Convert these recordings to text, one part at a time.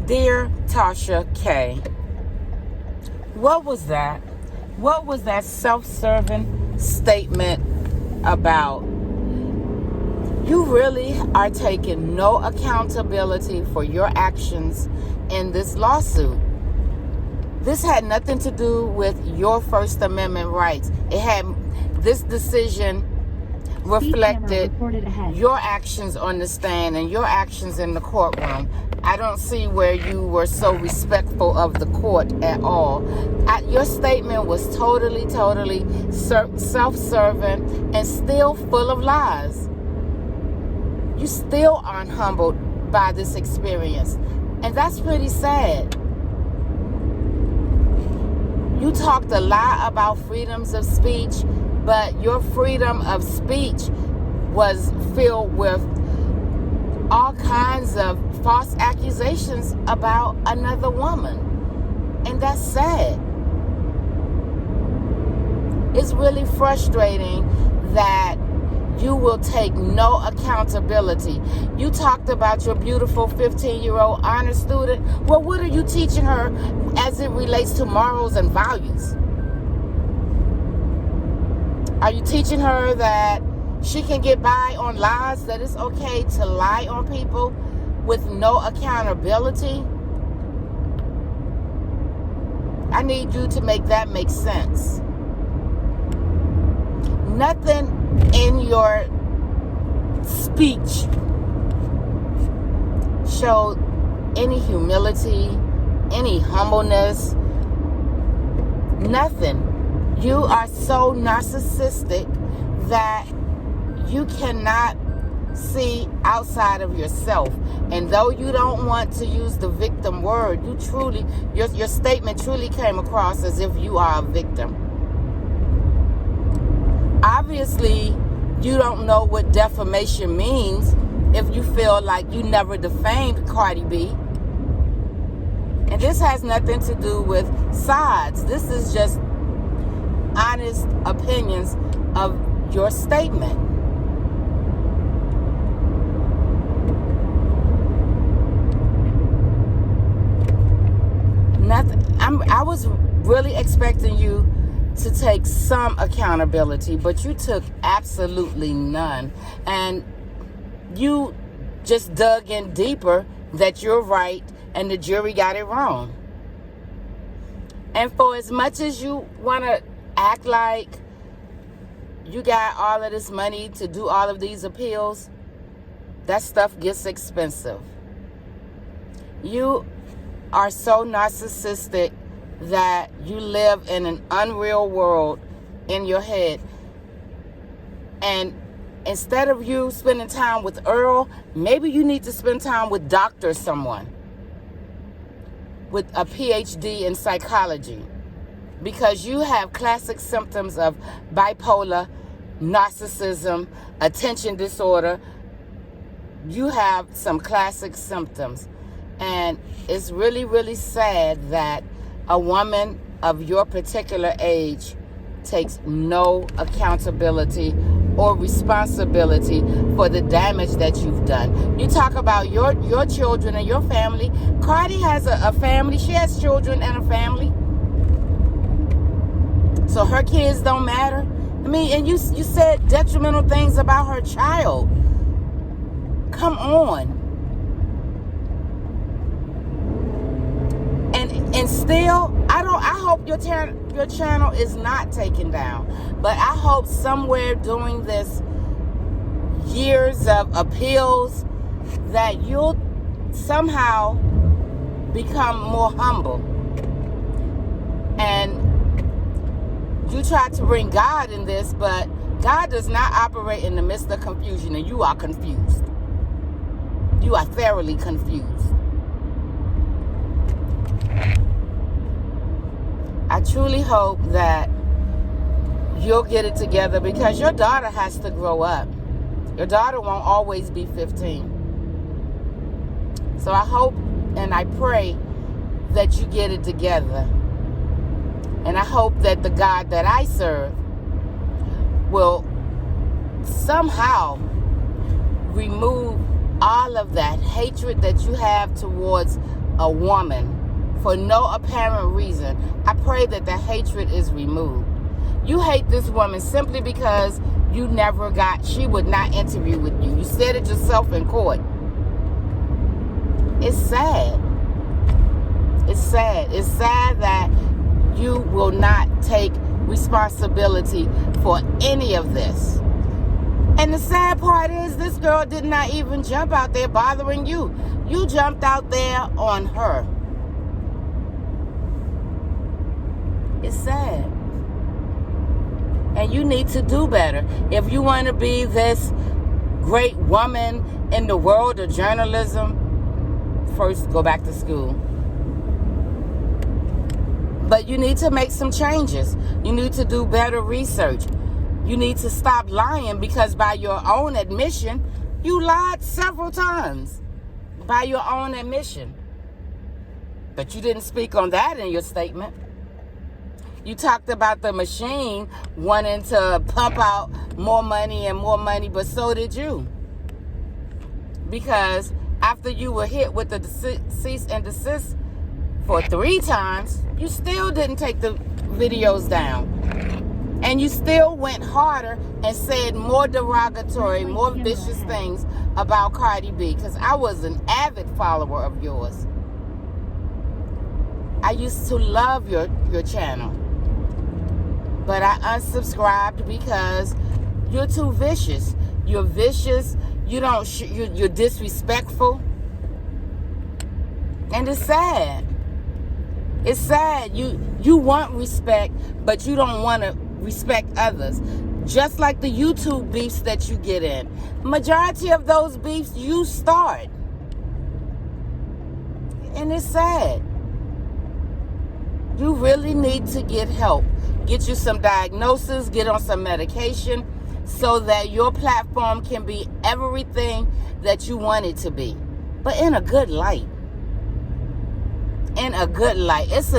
Dear Tasha K, what was that? What was that self-serving statement about? You really are taking no accountability for your actions in this lawsuit. This had nothing to do with your First Amendment rights. This decision reflected your actions on the stand and your actions in the courtroom. I don't see where you were so respectful of the court at all. Your statement was totally self-serving and still full of lies. You still aren't humbled by this experience, and that's pretty sad. You talked a lot about freedoms of speech, but your freedom of speech was filled with all kinds of false accusations about another woman. And that's sad. It's really frustrating that you will take no accountability. You talked about your beautiful 15-year-old honor student. Well, what are you teaching her as it relates to morals and values? Are you teaching her that she can get by on lies, that it's okay to lie on people with no accountability? I need you to make that make sense. Nothing in your speech showed any humility, any humbleness, nothing. You are so narcissistic that you cannot see outside of yourself. And though you don't want to use the victim word, your statement truly came across as if you are a victim. Obviously, you don't know what defamation means if you feel like you never defamed Cardi B. And this has nothing to do with sides. This is just honest opinions of your statement. I was really expecting you to take some accountability, but you took absolutely none. And you just dug in deeper that you're right and the jury got it wrong. And for as much as you want to act like you got all of this money to do all of these appeals, that stuff gets expensive. You are so narcissistic that you live in an unreal world in your head. And instead of you spending time with Earl, maybe you need to spend time with Dr. someone with a PhD in psychology, because you have classic symptoms of bipolar, narcissism, attention disorder. You have some classic symptoms. And it's really, really sad that a woman of your particular age takes no accountability or responsibility for the damage that you've done. You talk about your children and your family. Cardi has a family. She has children and a family. So her kids don't matter. I mean, and you said detrimental things about her child. Come on. And still, I hope your channel is not taken down. But I hope somewhere during this years of appeals that you'll somehow become more humble. And you try to bring God in this, but God does not operate in the midst of confusion, and you are confused. You are thoroughly confused. I truly hope that you'll get it together, because your daughter has to grow up. Your daughter won't always be 15. So I hope and I pray that you get it together. And I hope that the God that I serve will somehow remove all of that hatred that you have towards a woman for no apparent reason, I pray that the hatred is removed. You hate this woman simply because she would not interview with you. You said it yourself in court. It's sad. It's sad. It's sad that you will not take responsibility for any of this. And the sad part is this girl did not even jump out there bothering you. You jumped out there on her. It's sad. And you need to do better. If you want to be this great woman in the world of journalism, first go back to school. But you need to make some changes. You need to do better research. You need to stop lying, because by your own admission, you lied several times. By your own admission. But you didn't speak on that in your statement. You talked about the machine wanting to pump out more money, but so did you. Because after you were hit with the cease and desist for 3 times, you still didn't take the videos down. And you still went harder and said more derogatory, more vicious things about Cardi B. Because I was an avid follower of yours. I used to love your channel. But I unsubscribed because you're too vicious. You're vicious. You're disrespectful. And it's sad. It's sad. You want respect, but you don't want to respect others. Just like the YouTube beefs that you get in. Majority of those beefs you start. And it's sad. You really need to get help. Get you some diagnosis, get on some medication, so that your platform can be everything that you want it to be. But in a good light. In a good light. There's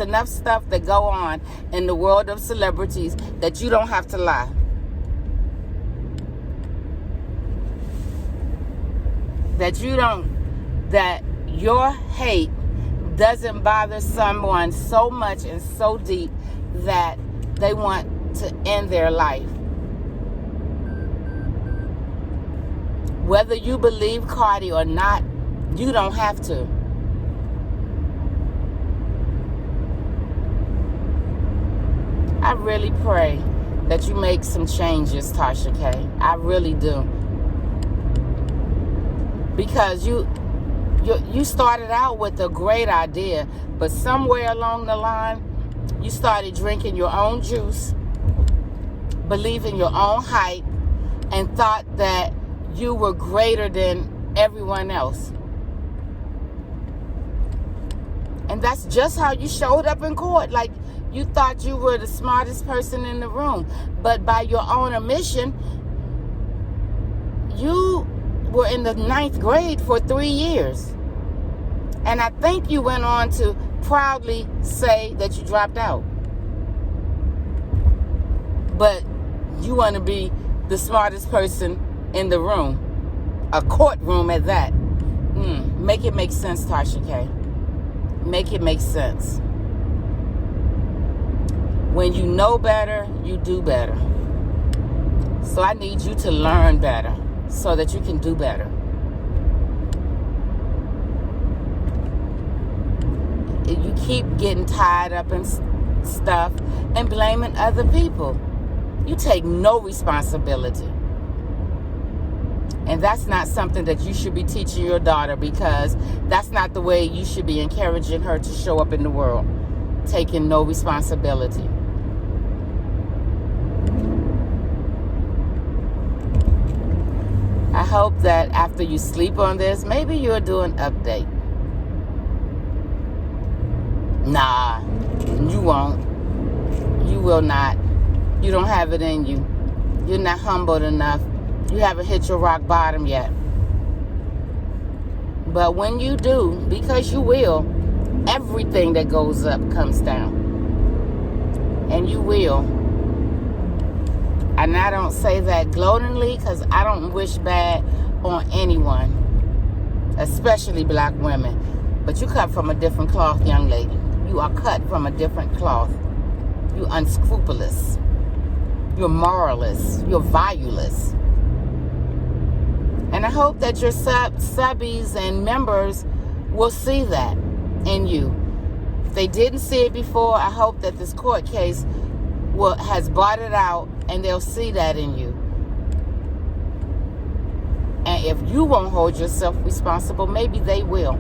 enough stuff that go on in the world of celebrities that you don't have to lie. That your hate doesn't bother someone so much and so deep that they want to end their life. Whether you believe Cardi or not, you don't have to. I really pray that you make some changes, Tasha K. I really do. Because you started out with a great idea, but somewhere along the line, you started drinking your own juice, believing your own hype, and thought that you were greater than everyone else. And that's just how you showed up in court. Like, you thought you were the smartest person in the room. But by your own admission, you were in the 9th grade for 3 years. And I think you went on to proudly say that you dropped out. But you want to be the smartest person in the room. A courtroom at that. Make it make sense, Tasha K. Make it make sense. When you know better, you do better. So I need you to learn better so that you can do better. You keep getting tied up in stuff and blaming other people. You take no responsibility. And that's not something that you should be teaching your daughter, because that's not the way you should be encouraging her to show up in the world. Taking no responsibility. I hope that after you sleep on this, maybe you'll do an update. Nah, you won't. You will not. You don't have it in you. You're not humbled enough. You haven't hit your rock bottom yet. But when you do, because you will, everything that goes up comes down. And you will. And I don't say that gloatingly, because I don't wish bad on anyone, especially black women. But you cut from a different cloth, young lady. You are cut from a different cloth. You unscrupulous. You're moralist. You're valueless. And I hope that your subbies and members will see that in you. If they didn't see it before, I hope that this court case has brought it out and they'll see that in you. And if you won't hold yourself responsible, maybe they will.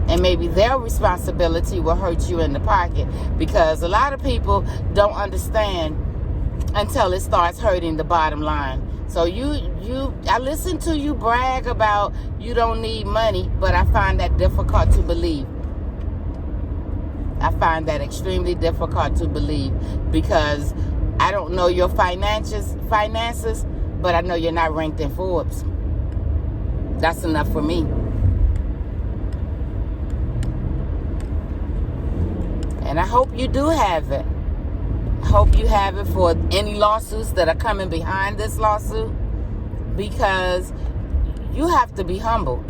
And maybe their responsibility will hurt you in the pocket, because a lot of people don't understand until it starts hurting the bottom line. So I listen to you brag about you don't need money, but I find that difficult to believe. I find that extremely difficult to believe, because I don't know your finances, but I know you're not ranked in Forbes. That's enough for me. And I hope you do have it. I hope you have it for any lawsuits that are coming behind this lawsuit, because you have to be humbled.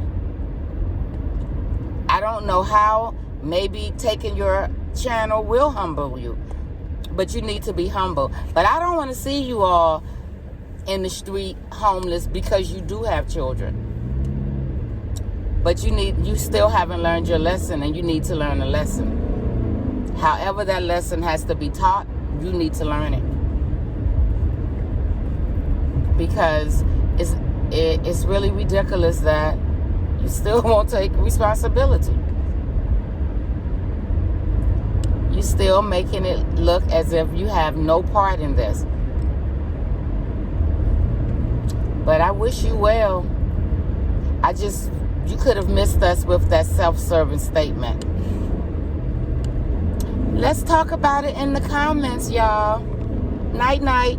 I don't know how. Maybe taking your channel will humble you, but you need to be humble. But I don't want to see you all in the street homeless, because you do have children. But you still haven't learned your lesson, and you need to learn a lesson. However that lesson has to be taught, you need to learn it. Because it's really ridiculous that you still won't take responsibility. You're still making it look as if you have no part in this. But I wish you well. You could have missed us with that self-serving statement. Let's talk about it in the comments, y'all. Night, night.